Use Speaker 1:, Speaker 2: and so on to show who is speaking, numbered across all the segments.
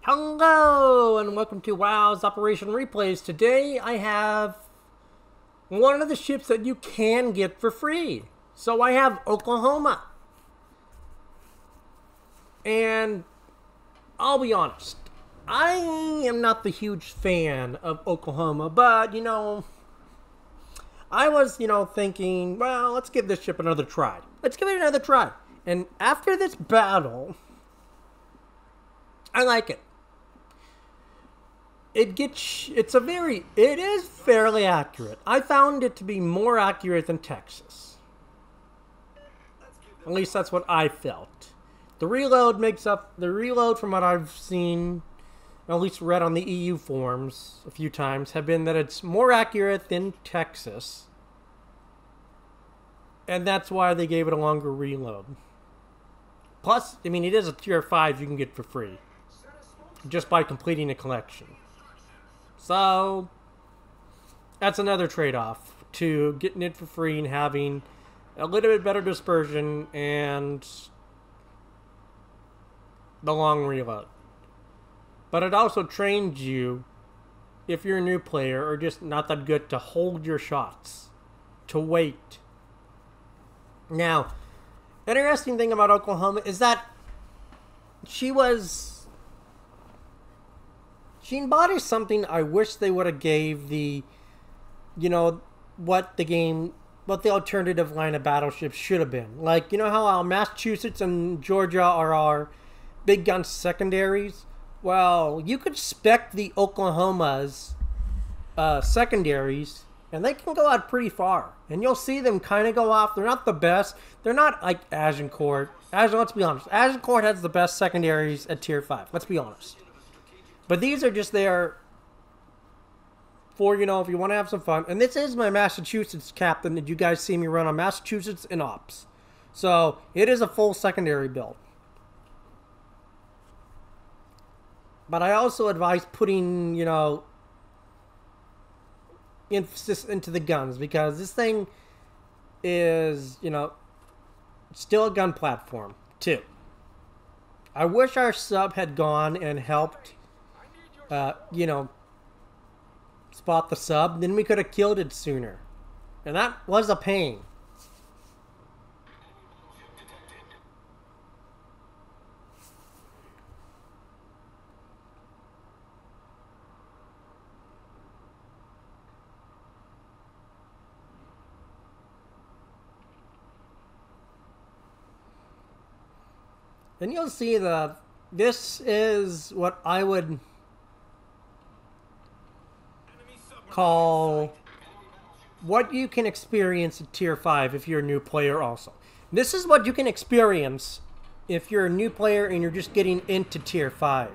Speaker 1: Hello and welcome to WOW's Operation Replays. Today I have one of the ships that you can get for free. So I have Oklahoma. And I'll be honest, I am not the huge fan of Oklahoma, but I was, thinking, well, let's give this ship another try. Let's give it another try. And after this battle, I like it. It is fairly accurate. I found it to be more accurate than Texas. At least that's what I felt. The reload from what I've seen, at least read on the EU forums a few times, have been that it's more accurate than Texas. And that's why they gave it a longer reload. Plus, it is a tier 5 you can get for free, just by completing a collection. So, that's another trade-off to getting it for free and having a little bit better dispersion and the long reload. But it also trains you, if you're a new player or just not that good, to hold your shots, to wait. Now, interesting thing about Oklahoma is that she embodies something I wish they would have gave the, what the alternative line of battleships should have been. Like, how Massachusetts and Georgia are our big gun secondaries? Well, you could spec the Oklahoma's secondaries, and they can go out pretty far. And you'll see them kind of go off. They're not the best. They're not like Agincourt. Let's be honest. Agincourt has the best secondaries at Tier 5. Let's be honest. But these are just there for, if you want to have some fun. And this is my Massachusetts captain that you guys see me run on Massachusetts in Ops. So, it is a full secondary build. But I also advise putting, emphasis into the guns. Because this thing is, still a gun platform, too. I wish our sub had gone and helped spot the sub, then we could have killed it sooner. And that was a pain. And you'll see that this is what I would call what you can experience at Tier 5 if you're a new player also. This is what you can experience if you're a new player and you're just getting into Tier 5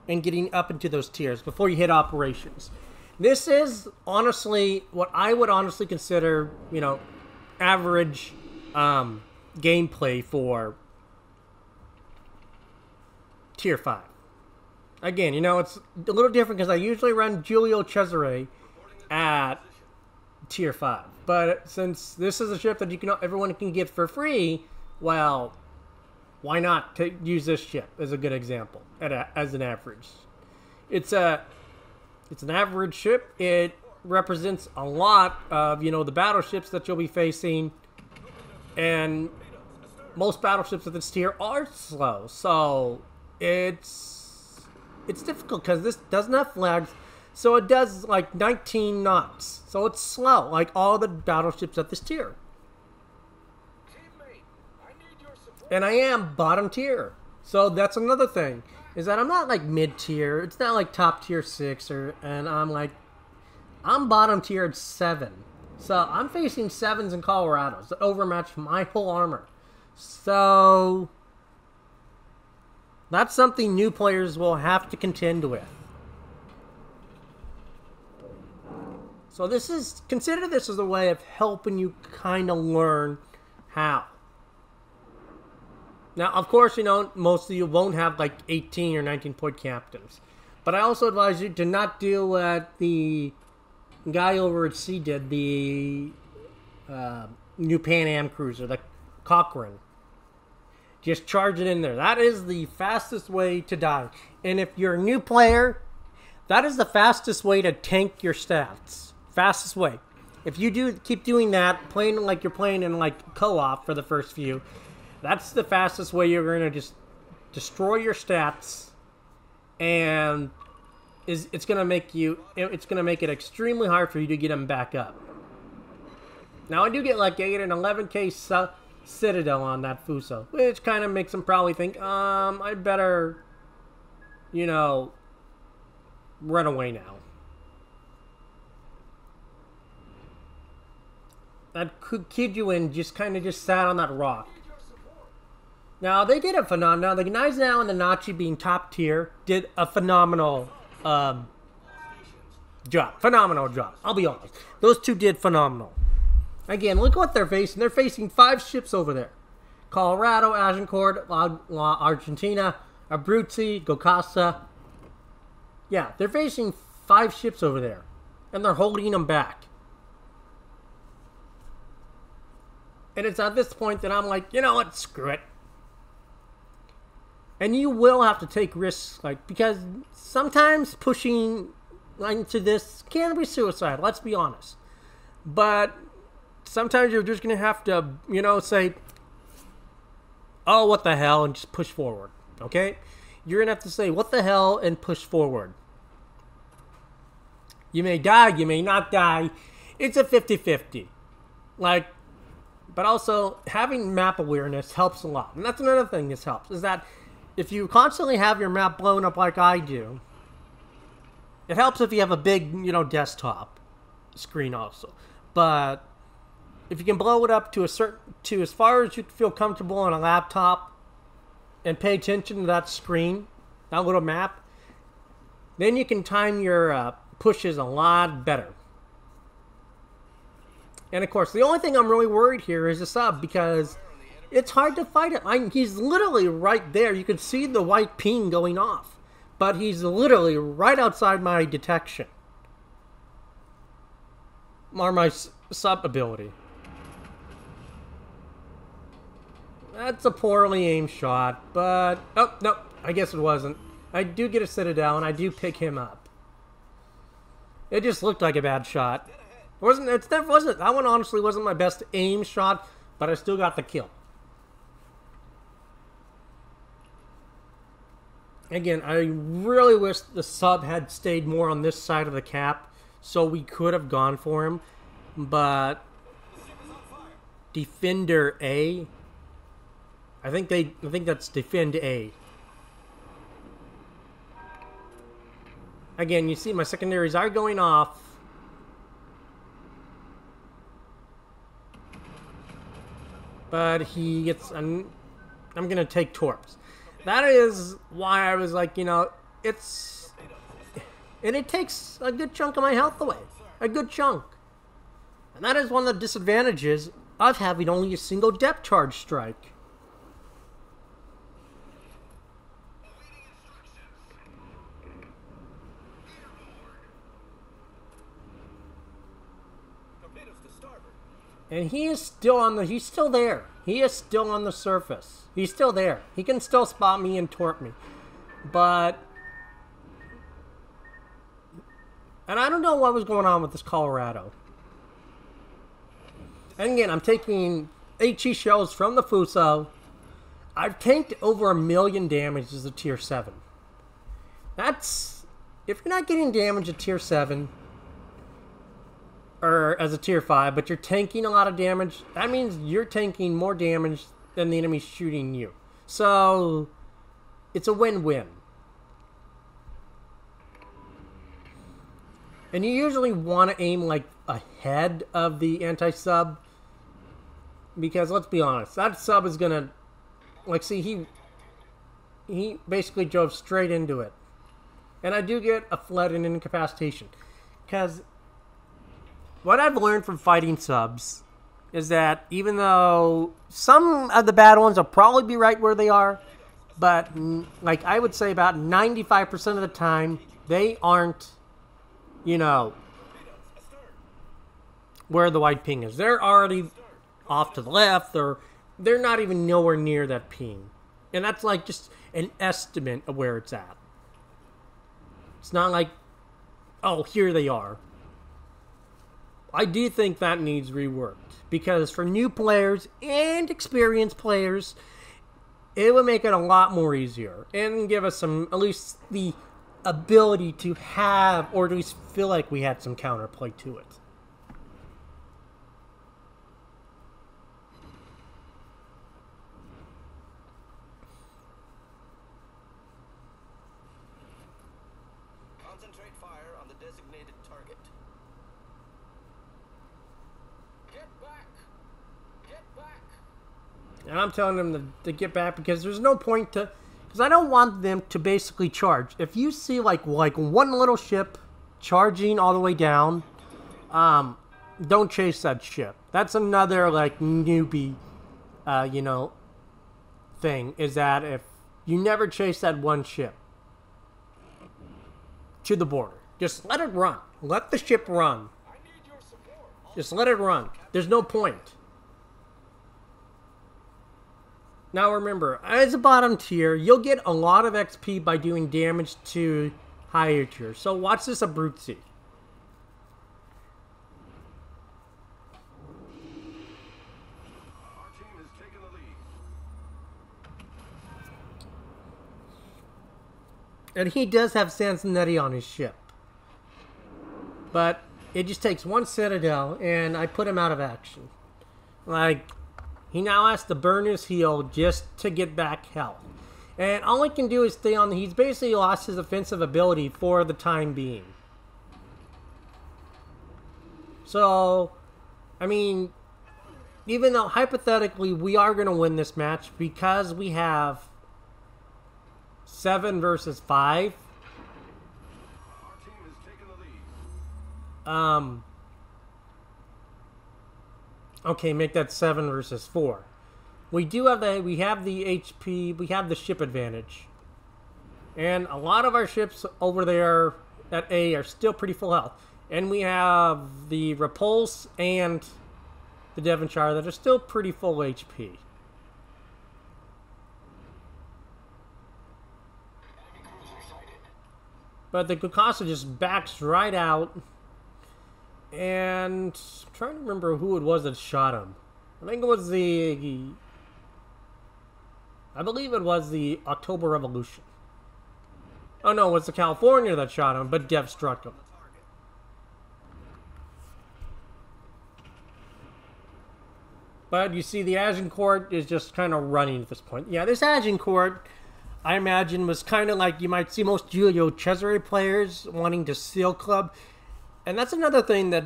Speaker 1: and getting up into those tiers before you hit operations. This is honestly what I would honestly consider, average gameplay for Tier 5. Again, it's a little different because I usually run Giulio Cesare at Tier 5. But since this is a ship that everyone can get for free, well, why not use this ship as a good example as an average? It's an average ship. It represents a lot of, the battleships that you'll be facing. And most battleships at this tier are slow. So, it's difficult because this doesn't have flags, so it does like 19 knots. So it's slow, like all the battleships at this tier. And I am bottom tier. So that's another thing, is that I'm not like mid tier. It's not like top tier 6, and I'm bottom tier at 7. So I'm facing 7s and Colorados that overmatch my whole armor. So that's something new players will have to contend with. So consider this as a way of helping you kind of learn how. Now, of course, most of you won't have like 18 or 19 point captains. But I also advise you to not do what the guy over at sea did, the new Pan Am cruiser, the Cochrane. Just charge it in there. That is the fastest way to die. And if you're a new player, that is the fastest way to tank your stats. Fastest way. If you keep doing that, playing like you're playing in like co-op for the first few, that's the fastest way you're going to just destroy your stats, and it's going to make it extremely hard for you to get them back up. Now I do get like 8 and 11k Citadel on that Fuso, which kind of makes them probably think, I better, you know, run away now. That Kijuin just kind of just sat on that rock. Now, they did a phenomenal... The guys now and the Nachi being top tier did a phenomenal job. Phenomenal job. I'll be honest. Those two did phenomenal. Again, look what they're facing. They're facing 5 ships over there. Colorado, Agincourt, La Argentina, Abruzzi, Gokasa. Yeah, they're facing 5 ships over there. And they're holding them back. And it's at this point that I'm like, you know what, screw it. And you will have to take risks, like, because sometimes pushing into this can be suicide, let's be honest. But sometimes you're just going to have to, you know, say, oh, what the hell, and just push forward, okay? You're going to have to say, what the hell, and push forward. You may die, you may not die. It's a 50-50. Like, but also, having map awareness helps a lot. And that's another thing this helps, is that if you constantly have your map blown up like I do, it helps if you have a big, you know, desktop screen also. But if you can blow it up to as far as you feel comfortable on a laptop and pay attention to that screen, that little map, then you can time your pushes a lot better. And of course, the only thing I'm really worried here is the sub, because it's hard to fight it. He's literally right there. You can see the white ping going off. But he's literally right outside my detection. Or my sub ability. That's a poorly aimed shot, but... Oh, no, I guess it wasn't. I do get a Citadel, and I do pick him up. It just looked like a bad shot. That one honestly wasn't my best aim shot, but I still got the kill. Again, I really wish the sub had stayed more on this side of the cap, so we could have gone for him. But Defender A, I think that's Defend A. Again, you see my secondaries are going off. But he gets... I'm going to take torps. That is why I was like, you know, it's... And it takes a good chunk of my health away. A good chunk. And that is one of the disadvantages of having only a single depth charge strike. And he is still on the... He's still there. He is still on the surface. He's still there. He can still spot me and torp me. But... And I don't know what was going on with this Colorado. And again, I'm taking HE shells from the Fuso. I've tanked over 1 million damage as a tier 7. That's... If you're not getting damage at tier 7... or as a tier 5, but you're tanking a lot of damage, that means you're tanking more damage than the enemy's shooting you. So, it's a win-win. And you usually want to aim, like, ahead of the anti-sub, because, let's be honest, that sub is going to, like, see, he basically drove straight into it. And I do get a flood and incapacitation, because... What I've learned from fighting subs is that even though some of the bad ones will probably be right where they are, but like I would say about 95% of the time, they aren't, you know, where the white ping is. They're already off to the left, or they're not even nowhere near that ping. And that's like just an estimate of where it's at. It's not like, oh, here they are. I do think that needs reworked. Because for new players and experienced players, it would make it a lot more easier. And give us some, at least the ability to have, or at least feel like we had some counterplay to it.
Speaker 2: Concentrate fire on the designated target. Get back! Get back!
Speaker 1: And I'm telling them to get back because there's no point to... Because I don't want them to basically charge. If you see like one little ship charging all the way down, don't chase that ship. That's another like newbie, you know, thing. Is that if you never chase that one ship to the border, just let it run. Let the ship run. Just let it run. There's no point. Now remember, as a bottom tier, you'll get a lot of XP by doing damage to higher tiers. So watch this Abruzzi.
Speaker 2: Our team has taken the lead.
Speaker 1: And he does have Sansonetti on his ship. But it just takes one Citadel, and I put him out of action. Like... He now has to burn his heel just to get back health. And all he can do is stay on... He's basically lost his offensive ability for the time being. So, I mean, even though hypothetically we are going to win this match because we have 7 versus 5.
Speaker 2: Our team has taken the lead.
Speaker 1: Okay, make that 7 versus 4. We have the HP, we have the ship advantage. And a lot of our ships over there at A are still pretty full health. And we have the Repulse and the Devonshire that are still pretty full HP. But the Gukasa just backs right out. And I'm trying to remember who it was that shot him. I think it was I believe it was the October Revolution. Oh no, it was the California that shot him, but Dev struck him. But you see the Agincourt is just kind of running at this point. Yeah, this Agincourt, I imagine, was kind of like you might see most Giulio Cesare players wanting to seal club. And that's another thing that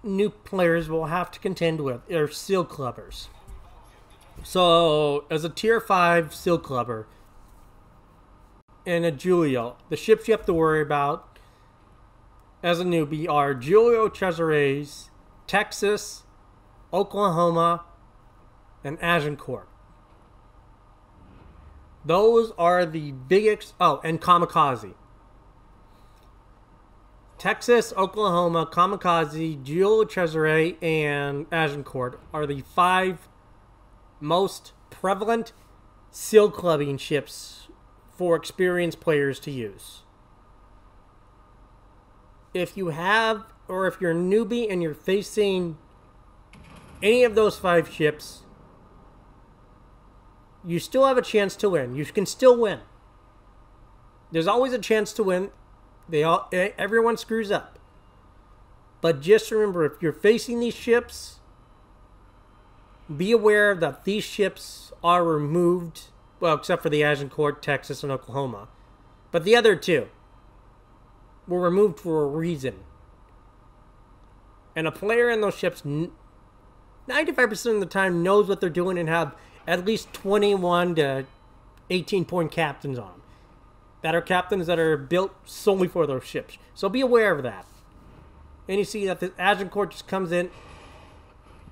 Speaker 1: new players will have to contend with, are seal clubbers. So, as a tier 5 seal clubber in a Giulio, the ships you have to worry about as a newbie are Giulio Cesare's, Texas, Oklahoma, and Agincourt. Those are the biggest... Oh, and Kamikaze. Texas, Oklahoma, Kamikaze, Giulio Cesare, and Agincourt are the 5 most prevalent seal clubbing ships for experienced players to use. If you have, or if you're a newbie and you're facing any of those 5 ships, you still have a chance to win. You can still win. There's always a chance to win. Everyone screws up. But just remember, if you're facing these ships, be aware that these ships are removed, well, except for the Agincourt, Texas, and Oklahoma. But the other 2 were removed for a reason. And a player in those ships, 95% of the time, knows what they're doing and have at least 21 to 18-point captains on them. That are captains that are built solely for those ships. So be aware of that. And you see that the Agincourt just comes in,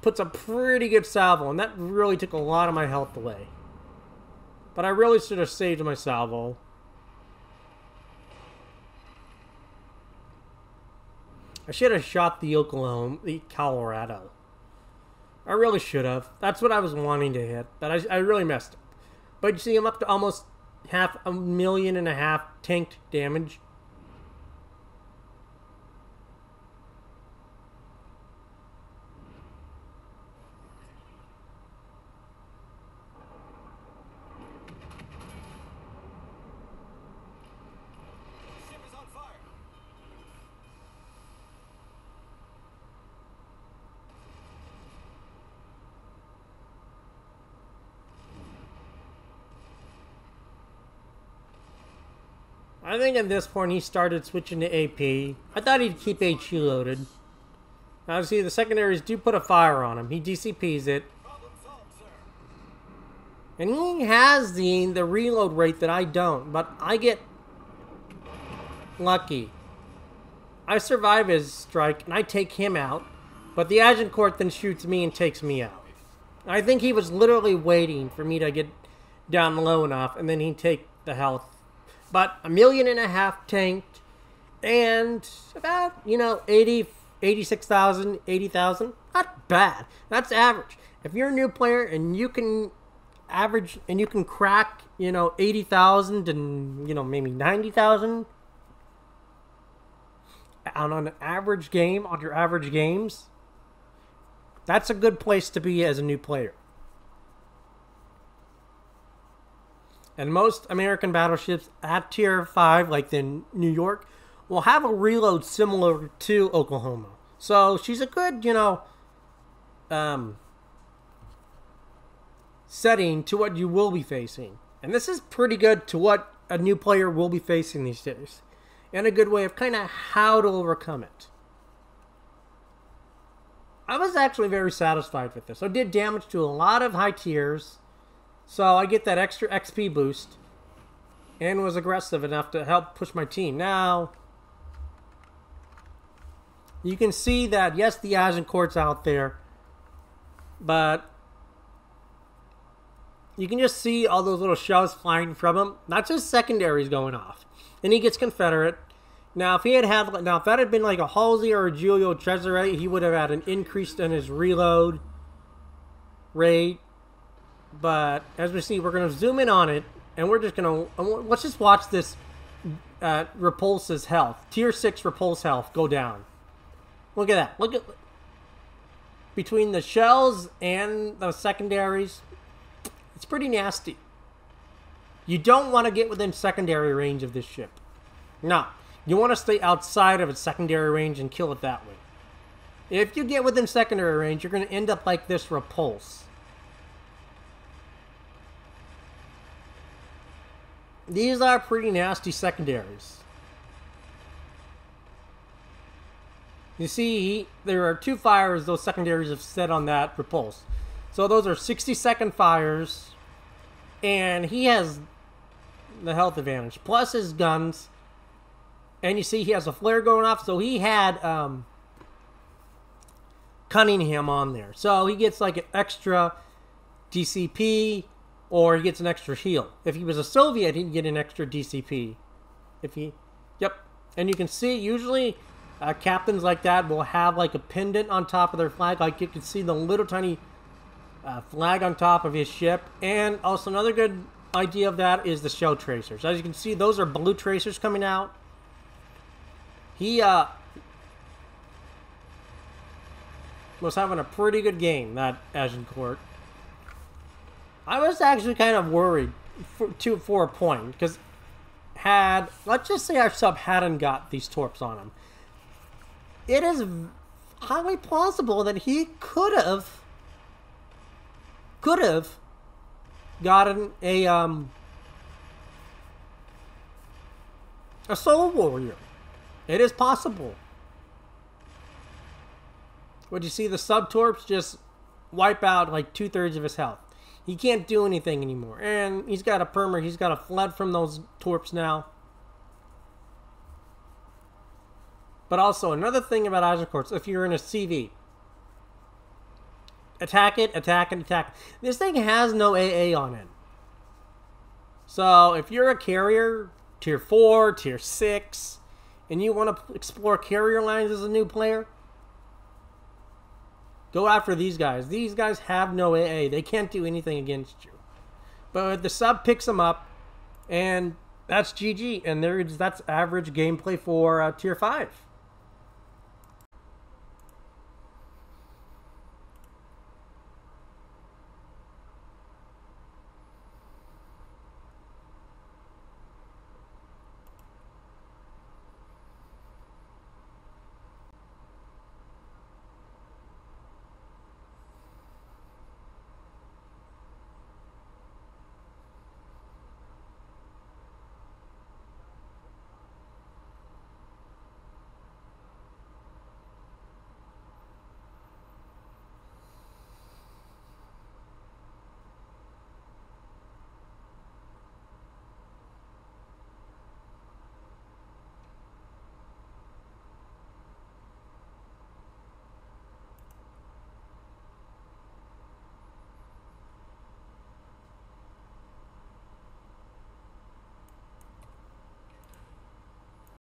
Speaker 1: puts a pretty good salvo, and that really took a lot of my health away. But I really should have saved my salvo. I should have shot the Colorado. I really should have. That's what I was wanting to hit, but I really messed up. But you see him up to almost 500,000 tanked damage.
Speaker 2: Ship is on fire.
Speaker 1: I think at this point he started switching to AP. I thought he'd keep HE loaded. Now see, the secondaries do put a fire on him. He DCPs it.
Speaker 2: Problem solved, sir.
Speaker 1: And he has the reload rate that I don't, but I get lucky. I survive his strike and I take him out, but the Agincourt then shoots me and takes me out. I think he was literally waiting for me to get down low enough and then he'd take the health. But 1.5 million tanked and about, 86,000, 80,000. Not bad. That's average. If you're a new player and you can average and you can crack, 80,000 and, maybe 90,000 on an average game, on your average games, that's a good place to be as a new player. And most American battleships at Tier 5, like in New York, will have a reload similar to Oklahoma. So she's a good, setting to what you will be facing. And this is pretty good to what a new player will be facing these days. And a good way of kind of how to overcome it. I was actually very satisfied with this. I did damage to a lot of high tiers. So I get that extra XP boost and was aggressive enough to help push my team. Now, you can see that, yes, the Agincourt's out there, but you can just see all those little shells flying from him. That's his secondaries going off. And he gets Confederate. Now, if that had been like a Halsey or a Giulio Cesare, he would have had an increase in his reload rate. But as we see, we're going to zoom in on it, and we're just going to, let's just watch this Repulse's health. Tier 6 Repulse health go down. Look at that. Look at, between the shells and the secondaries, it's pretty nasty. You don't want to get within secondary range of this ship. No. You want to stay outside of its secondary range and kill it that way. If you get within secondary range, you're going to end up like this Repulse. These are pretty nasty secondaries. You see, there are 2 fires those secondaries have set on that Repulse. So those are 60-second fires. And he has the health advantage. Plus his guns. And you see he has a flare going off. So he had Cunningham on there. So he gets like an extra DCP. Or he gets an extra heal. If he was a Soviet, he'd get an extra DCP. Yep. And you can see, usually, captains like that will have like a pendant on top of their flag. Like you can see the little tiny flag on top of his ship. And also another good idea of that is the shell tracers. As you can see, those are blue tracers coming out. He was having a pretty good game, that Agincourt. I was actually kind of worried for a point, because let's just say our sub hadn't got these torps on him. It is highly plausible that he could have gotten a soul warrior. It is possible. Would you see the sub torps just wipe out like 2/3 of his health? He can't do anything anymore. And he's got a permer. He's got a flood from those torps now. But also, another thing about Agincourts, if you're in a CV, attack it, attack it, attack it. This thing has no AA on it. So, if you're a carrier, Tier 4, Tier 6, and you want to explore carrier lines as a new player, go after these guys. These guys have no AA. They can't do anything against you. But the sub picks him up, and that's GG. And that's average gameplay for Tier 5.